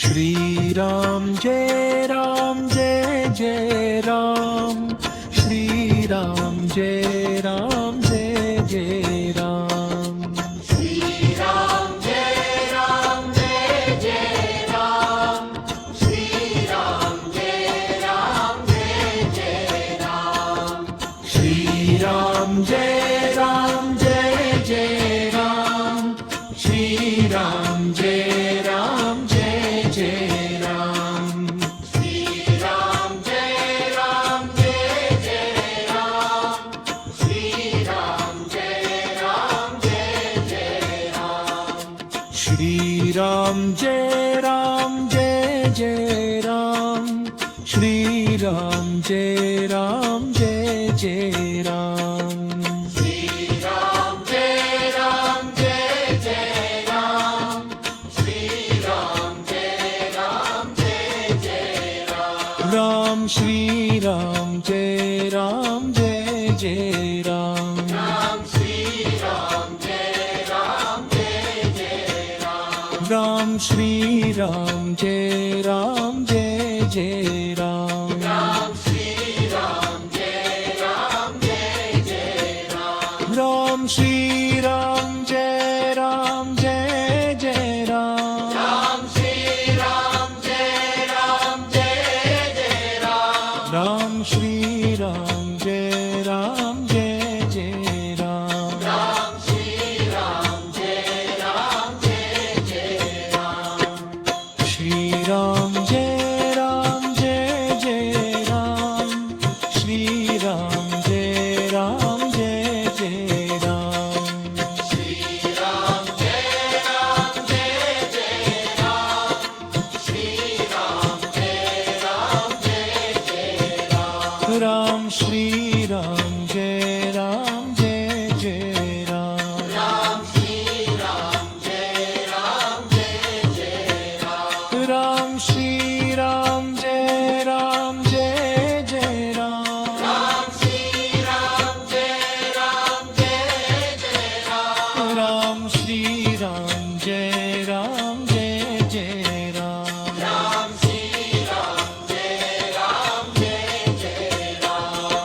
Shriram Jai Ram Jai Jai Ram. Shriram Jai Ram Jai Jai Ram. Shriram Jai Ram Jai Jai Ram. Shriram Jai Ram Jai Jai Ram. Shriram Jai Ram Jai Jai Ram. Shriram Jai Ram Jai Jai Ram. Shriram Jai Ram Jai Jai Ram. Shriram Jai Ram Jai Jai Ram. Shriram Jai Ram Jai Jai Ram. Shriram Jai Ram Jai Jai Ram. Shriram Jai Ram Jai Jai Ram. Shriram Jai Ram Jai Jai Ram. Ram Shriram Jai Ram Jai Jai Ram. Ram Shriram Jai Ram Jai Jai Ram. Ram Shriram Jai Ram Jai Jai Ram. Ram Shriram Jai Ram Jai Jai Ram. Ram Shriram Jai Ram Jai Jai Ram. Ram Shriram Jai Ram Jai Jai Ram. Ram Shriram Jai Ram Jai Jai Ram. Ram Shriram Jai Ram Jai Jai Ram. Shriram Jai Ram Jai Jai Ram. Shriram Jai Ram Jai Jai Ram. Shriram Jai Ram Jai Jai Ram. Shriram Jai Ram Jai Jai Ram. Ram Shriram Jai Ram Jai Jai Ram. Ram Shriram Jai Ram Jai Jai Ram. Ram Shriram Jai Ram Jai Jai Ram. Ram Shriram Jai Ram Jai Jai Ram. Ram Shriram Jai Ram Jai Jai Ram. Ram Shriram Jai Ram Jai Jai Ram. Shriram Jai Ram Jai Jai Ram.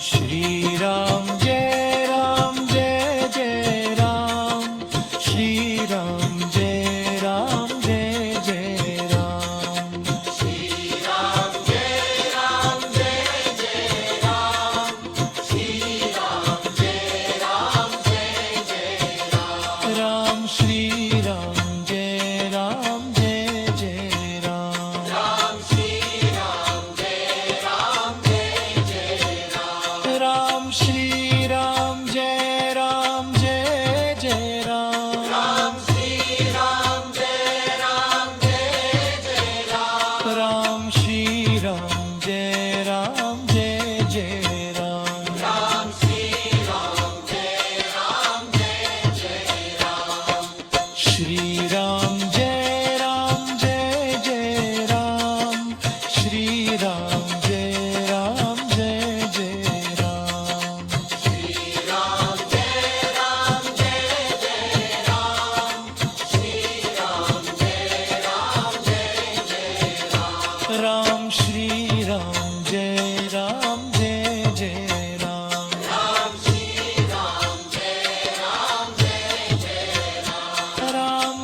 Shriram Jai Ram Jai Jai Ram. Shriram Jai Ram Jai Jai Ram. Shriram Jai Ram Jai Jai Ram. Ram Shriram Jai Ram Jai Jai Ram. Ram Shriram Jai Ram Jai Jai Ram. Ram Shriram Jai Ram Jai Jai Ram. Ram Shriram Jai Ram Jai Jai Ram. Ram Shriram Jai Ram Jai Jai Ram. Ram Shriram Jai Ram Jai Jai Ram. Shriram Jai Ram Jai Jai Ram. Shriram Jai Ram Jai Jai Ram. Shriram Jai Ram Jai Jai Ram. Shriram Jai Ram Jai Jai Ram. Ram Shriram Jai Ram Jai Jai Ram. Ram Shriram Jai Ram Jai Jai Ram. Ram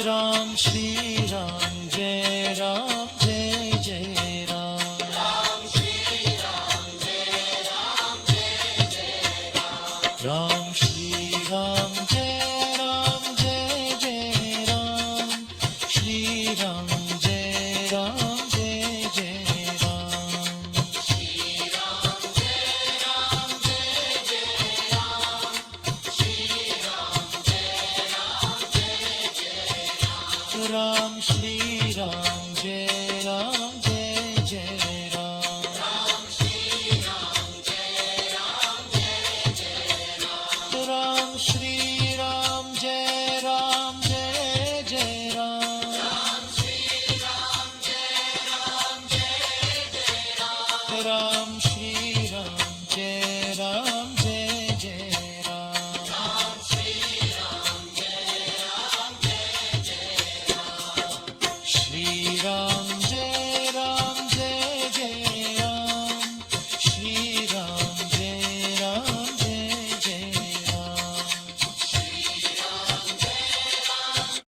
Ram Shri Ram Jai Ram Jai Jai Ram Ram Shri Ram Jai Ram Jai Jai Ram Ram Shri Ram Jai Ram Jai Jai Ram Shri Ram Jai Ram Jai Jai Ram Shri Ram Jai Ram Jai Jai Ram Shri Ram Jai Ram Jai Jai Ram Ram Shri